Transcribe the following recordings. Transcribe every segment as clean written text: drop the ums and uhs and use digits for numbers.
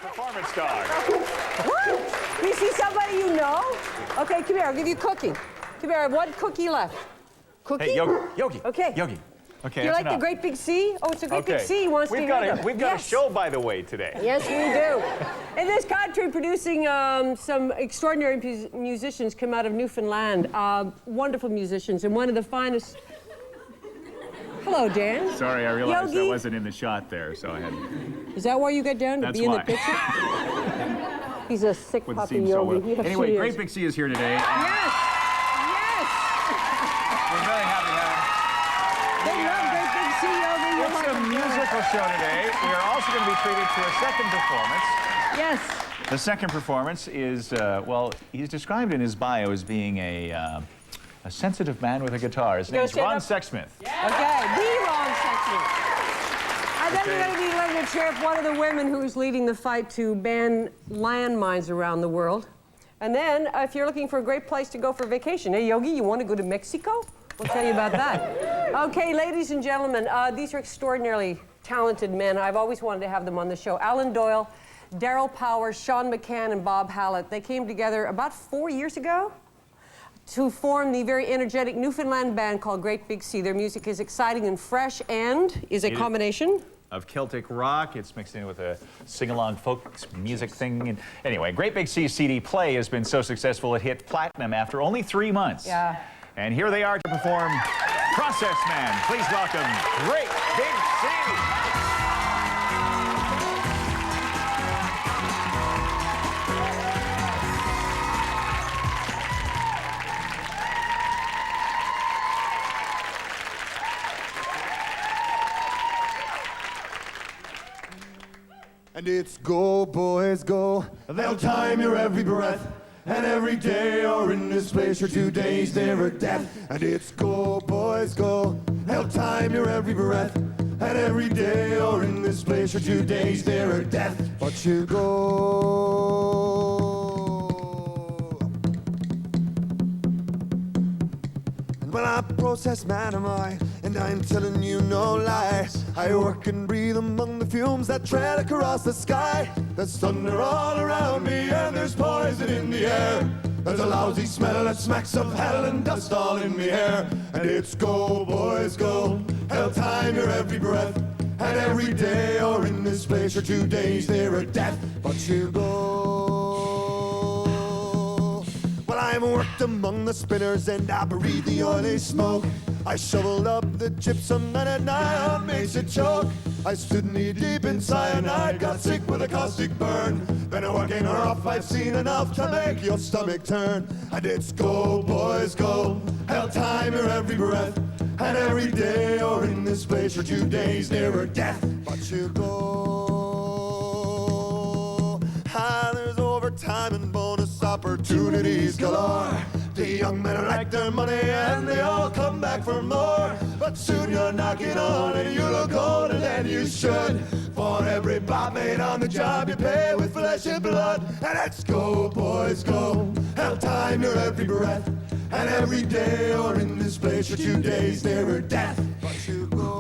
Performance dog. What? You see somebody you know? Okay, come here. I'll give you a cookie. Come here. I have one cookie left. Cookie? Hey, Yogi. Okay. Yogi. Okay, Do you that's like enough. the Great Big Sea? Oh, it's a Great Big Sea. He wants to hear them. We've got a show, by the way, today. Yes, we do. In this country, producing some extraordinary musicians come out of Newfoundland. Wonderful musicians, and one of the finest. Hello, Dan. Sorry, I realized Yogi? I wasn't in the shot there, so I had. Is that why you got down to That's be in the why. picture? He's a sick Wouldn't puppy, seem so Yogi. well. Anyway, Great Big Sea is here today. Yes! Yes! We're very happy to have They love Great Big Sea, Yogi. You're It's a welcome. musical show today. We are also going to be treated to a second performance. Yes. The second performance is, well, he's described in his bio as being a sensitive man with a guitar. His name's stand Ron up? Sexsmith. Okay, the wrong section. And then we're going to be letting a chair one of the women who's leading the fight to ban landmines around the world. And then, if you're looking for a great place to go for vacation, hey, Yogi, you want to go to Mexico? We'll tell you about that. Okay, ladies and gentlemen, these are extraordinarily talented men. I've always wanted to have them on the show. Alan Doyle, Daryl Powers, Sean McCann, and Bob Hallett. They came together about 4 years ago to form the very energetic Newfoundland band called Great Big Sea. Their music is exciting and fresh and is a combination Of Celtic rock, it's mixed in with a sing-along folk music thing. And anyway, Great Big Sea CD Play has been so successful it hit platinum after only 3 months. Yeah. And here they are to perform Process Man. Please welcome Great Big Sea. And it's go, boys, go. They'll time your every breath. And every day you're in this place, your 2 days never death. And it's go, boys, go. They'll time your every breath. And every day you're in this place, your 2 days never death. But you go. And when I process man am I, and I'm telling you no lie. I work and breathe among the fumes that tread across the sky. There's thunder all around me and there's poison in the air. There's a lousy smell that smacks of hell and dust all in me hair. And it's go, boys, go. Hell time your every breath. And every day you're in this place, your 2 days nearer death. But you go. Well, I'm worked among the spinners and I breathe the oily smoke. I shoveled up the gypsum and at night makes it choke. I stood knee deep in cyanide, got sick with a caustic burn. Been a working her off, I've seen enough to make your stomach turn. And it's go, boys, go. Hell time your every breath. And every day you're in this place, your 2 days nearer death. But you go. Ah, there's overtime and bonus opportunities galore. The young men like their money and they all come back for more. But soon you're knocking on and you look older than you should. For every bob made on the job you pay with flesh and blood. And let's go, boys, go. Hell time your every breath. And every day you're in this place, your 2 days nearer death. But you go.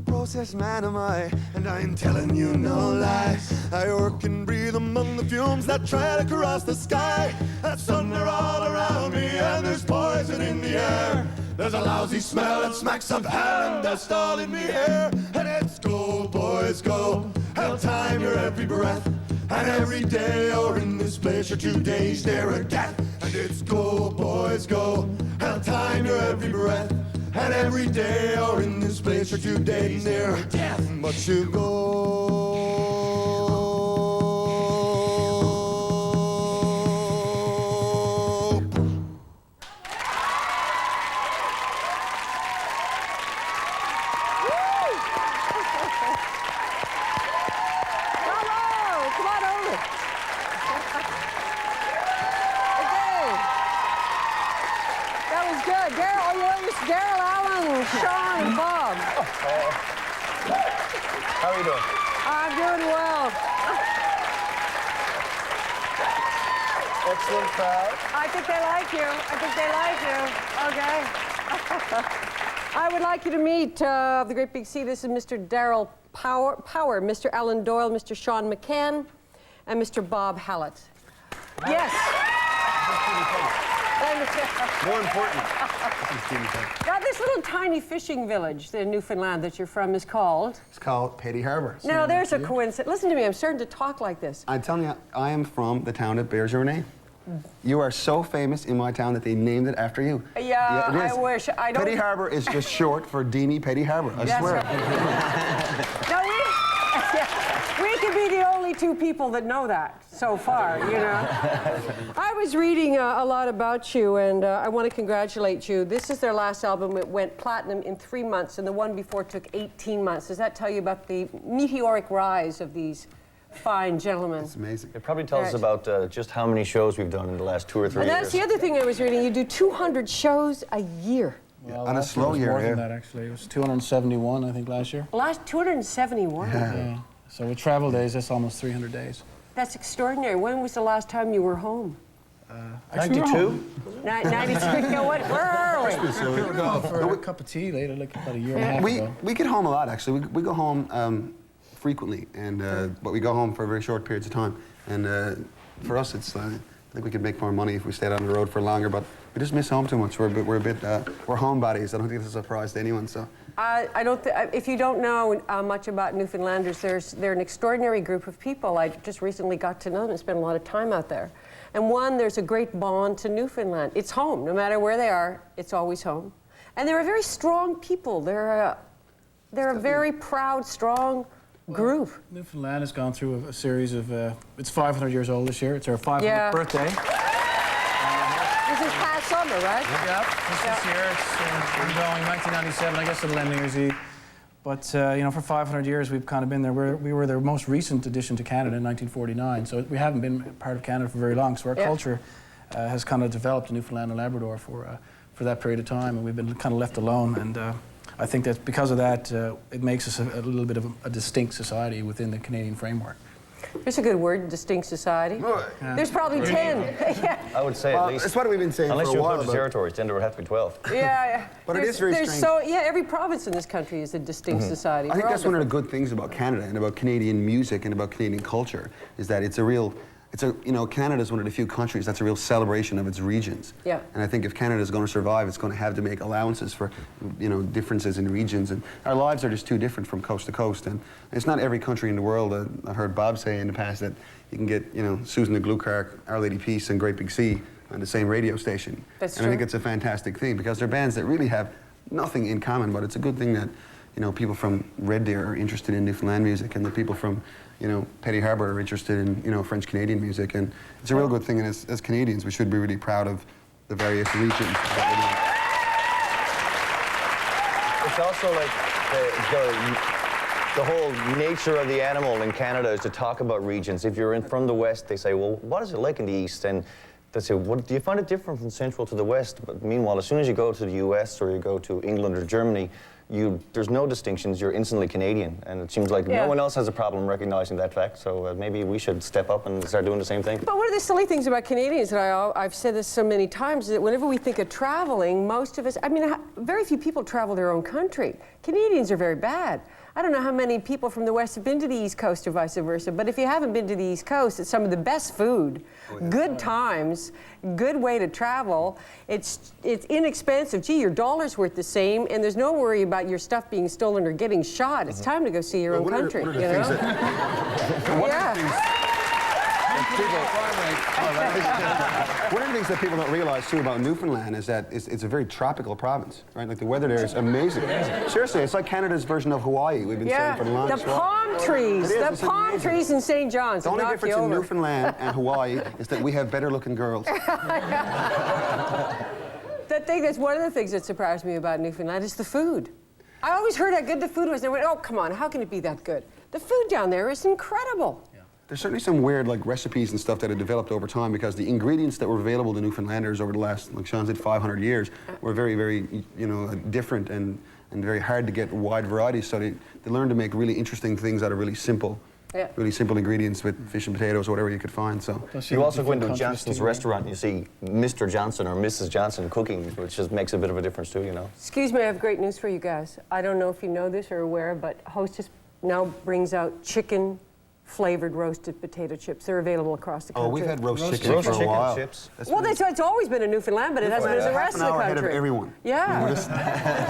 Process man am I, and I'm telling you no lie. I work and breathe among the fumes that tread across the sky. There's thunder all around me and there's poison in the air. There's a lousy smell that smacks of hell and dust all in me hair. And it's go, boys, go. Hell time your every breath. And every day you're in this place, your 2 days nearer death. And it's go, boys, go. Hell time your every breath. And every day you're in this place, your 2 days near death. But you go. Bravo! Come on over. Okay. That was good. Daryl, oh, yeah, it was Daryl, Alan, Sean, and Bob. How are you doing? I'm doing well. Excellent crowd. I think they like you. I think they like you. Okay. I would like you to meet the great big C. This is Mr. Darrell Power, Mr. Alan Doyle, Mr. Sean McCann, and Mr. Bob Hallett. Yes. More important. Now, this little tiny fishing village in Newfoundland that you're from is called? It's called Petty Harbour. Now, there's a coincidence. Listen to me, I'm starting to talk like this. I'm telling you, I am from the town that bears your name. You are so famous in my town that they named it after you. Yeah, it is. I wish. I don't... Petty Harbour is just short for Dini Petty Harbour, I That's swear. Right. No, we could be the only two people that know that so far, you know. I was reading a lot about you, and I want to congratulate you. This is their last album. It went platinum in 3 months, and the one before took 18 months. Does that tell you about the meteoric rise of these fine gentlemen? It's amazing. It probably tells us about just how many shows we've done in the last 2 or 3 And years. that's the other thing I was reading. You do 200 shows a year. Well, on a last slow was year, more yeah. than that, actually. It was 271, I think, last year. Last 271. Yeah. So with travel days, that's almost 300 days. That's extraordinary. When was the last time you were home? Actually, we're 92? home. 93. You know what? Where are we? We were going for a cup of tea later, like about a year and a half ago. We get home a lot, actually. We go home frequently, and but we go home for very short periods of time. And for us, it's I think we could make more money if we stayed on the road for longer, but we just miss home too much. We're a bit we're homebodies. I don't think this is a surprise to anyone. So I don't. If you don't know much about Newfoundlanders, they're an extraordinary group of people. I just recently got to know them and spent a lot of time out there. And one, there's a great bond to Newfoundland. It's home, no matter where they are. It's always home. And they're a very strong people. They're a very proud, strong group. Newfoundland has gone through a series of, it's 500 years old this year. It's our 500th birthday. This is past summer, right? Yeah, this year. It's been going 1997, I guess it'll end New Year's Eve. But, you know, for 500 years, we've kind of been there. We were their most recent addition to Canada in 1949, so we haven't been part of Canada for very long. So our culture has kind of developed in Newfoundland and Labrador for that period of time, and we've been kind of left alone. And I think that because of that, it makes us a little bit of a distinct society within the Canadian framework. There's a good word, distinct society. There's probably 10. Yeah. I would say at least. that's what we've been saying Unless for a you while. include the territories, then there would have to be 12. Yeah. But it is very there's strange. every province in this country is a distinct society. I think We're all that's one of the different. good things about Canada and about Canadian music and about Canadian culture is that Canada is one of the few countries that's a real celebration of its regions. Yeah. And I think if Canada is going to survive, it's going to have to make allowances for, differences in regions. And our lives are just too different from coast to coast. And it's not every country in the world. I've heard Bob say in the past that you can get, Susan the Glue Clark, Our Lady Peace, and Great Big Sea on the same radio station. That's and true. I think it's a fantastic thing because they're bands that really have nothing in common, but it's a good thing that people from Red Deer are interested in Newfoundland music, and the people from, Petty Harbour are interested in, French Canadian music, and it's a real good thing. And as Canadians, we should be really proud of the various regions that It's also like the whole nature of the animal in Canada is to talk about regions. If you're from the West, they say, well, what is it like in the East? And they say, what, do you find it different from Central to the West? But meanwhile, as soon as you go to the US or you go to England or Germany, there's no distinctions, you're instantly Canadian. And it seems like no one else has a problem recognizing that fact, so maybe we should step up and start doing the same thing. But one of the silly things about Canadians, and I've said this so many times, is that whenever we think of traveling, most of us, very few people travel their own country. Canadians are very bad. I don't know how many people from the West have been to the East Coast or vice versa, but if you haven't been to the East Coast, it's some of the best food, good times, good way to travel. It's inexpensive. Gee, your dollar's worth the same, and there's no worry about your stuff being stolen or getting shot. It's time to go see your own country, One of the things that people don't realize too about Newfoundland is that it's a very tropical province, right? Like the weather there is amazing. Seriously, it's like Canada's version of Hawaii. We've been saying for the longest while. palm trees, It's the palm amazing. trees in St. John's. The only knock you difference in over. Newfoundland and Hawaii is that we have better looking girls. That thing, that's one of the things that surprised me about Newfoundland is the food. I always heard how good the food was, and I went, oh, come on, how can it be that good? The food down there is incredible. There's certainly some weird recipes and stuff that have developed over time because the ingredients that were available to Newfoundlanders over the last, like Sean said, 500 years were very, very, different and very hard to get wide varieties. So they learned to make really interesting things out of really simple Yeah. Really simple ingredients with fish and potatoes, whatever you could find. So You also go into Johnson's restaurant and you see Mr. Johnson or Mrs. Johnson cooking, which just makes a bit of a difference too, you know. Excuse me, I have great news for you guys. I don't know if you know this or aware, but Hostess now brings out chicken-flavored roasted potato chips. They're available across the country. oh, we've had roast chicken Roast for a chicken while. chips. Well, it's always been in Newfoundland, but it hasn't been in the rest of the half an hour country. ahead of everyone. Yeah.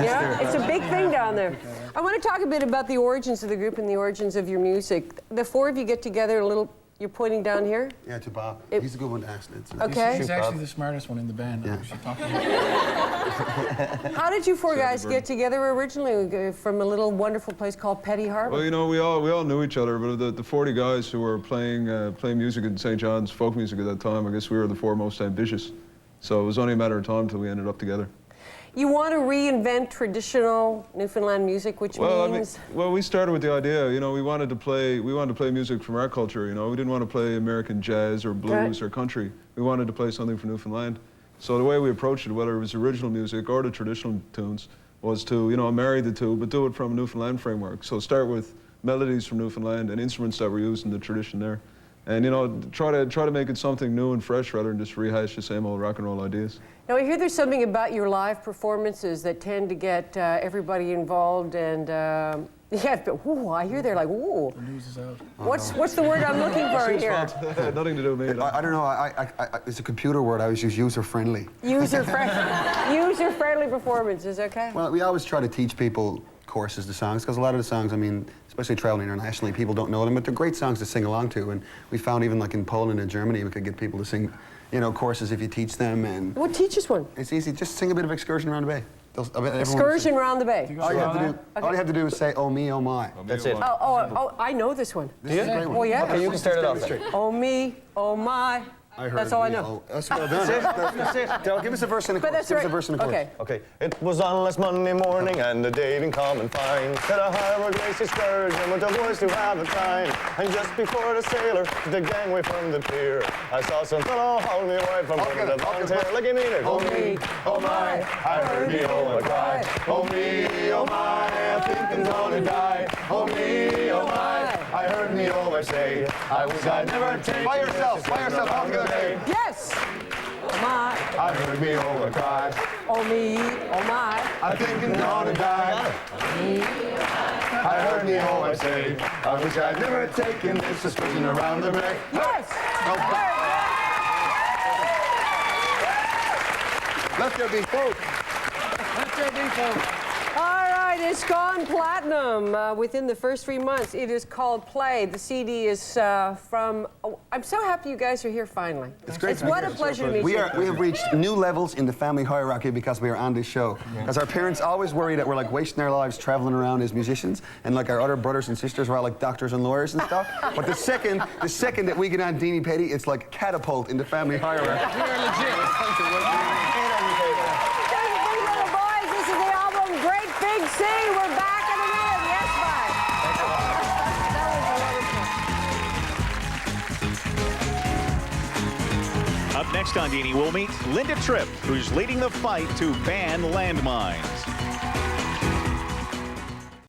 Yeah, it's a big thing down there. I want to talk a bit about the origins of the group and the origins of your music. The four of you get together a little. You're pointing down here? Yeah, to Bob. It- He's a good one to ask. Okay. He's actually the smartest one in the band. Yeah. We should talk about it. How did you four guys get together originally from a little wonderful place called Petty Harbour? Well, you know, we all knew each other, but the 40 guys who were playing music in St. John's, folk music at that time, I guess we were the four most ambitious. So it was only a matter of time till we ended up together. You want to reinvent traditional Newfoundland music, which means... we started with the idea, you know, we wanted to play music from our culture, you know. We didn't want to play American jazz or blues or country. We wanted to play something from Newfoundland. So the way we approached it, whether it was original music or the traditional tunes, was to, you know, marry the two, but do it from a Newfoundland framework. So start with melodies from Newfoundland and instruments that were used in the tradition there. And, you know, try to make it something new and fresh rather than just rehash the same old rock and roll ideas. Now, I hear there's something about your live performances that tend to get everybody involved and... yeah, but ooh, I hear they're like, ooh. The news is out. What's the word I'm looking for here? Nothing to do with me. I don't know. It's a computer word. I always use user-friendly. User-friendly performances, okay? Well, we always try to teach people courses to songs, because a lot of the songs, I mean, especially traveling internationally, people don't know them, but they're great songs to sing along to. And we found even like in Poland and Germany, we could get people to sing, you know, courses if you teach them. And Well, teach us one. it's easy. Just sing a bit of Excursion Around the Bay. Excursion Around the Bay. All you have to do is say, oh me, oh my. That's it. Oh, I know this one. This is a great one. Oh, yeah. Okay, you can start it off then. Oh, me, oh, my. I heard That's all I me, know. oh, that's well done. That's it. Del, give us a verse and a But chorus. that's Give us right. a verse and a chorus. Okay. Okay, it was on last Monday morning and the day didn't come and fine. Said a harbor grace excursion with the boys to have a time. And just before the sailor, the gangway from the pier, I saw some fellow hold me away from under the volunteer. Look at me there. Oh, me, oh, my. I heard me, oh, I cried. Oh me, oh my, I think I'm gonna die. Oh me, oh my, I heard me, oh I say, I wish I'd never take By yourself, all together. Yes. Oh, my. I heard me, oh I cried. Oh, me, oh, my. I think I'm gonna die. I heard me, oh I say, I wish I'd never taken this suspicion around the bay. Yes. Let there be folk. Let there be folk. All right, it's gone platinum within the first 3 months. It is called Play. The CD is from... Oh, I'm so happy you guys are here finally. It's great to be what here. a pleasure to meet We you. have reached new levels in the family hierarchy because we are on this show. Because our parents always worry that we're like wasting our lives traveling around as musicians, and like our other brothers and sisters are all like doctors and lawyers and stuff. But the second that we get on Dini Petty, it's like catapult in the family hierarchy. We're legit. Big Little Boys, this is the album Great Big C. We're back in a minute. Yes, bye. Up next on Dini, we'll meet Linda Tripp, who's leading the fight to ban landmines.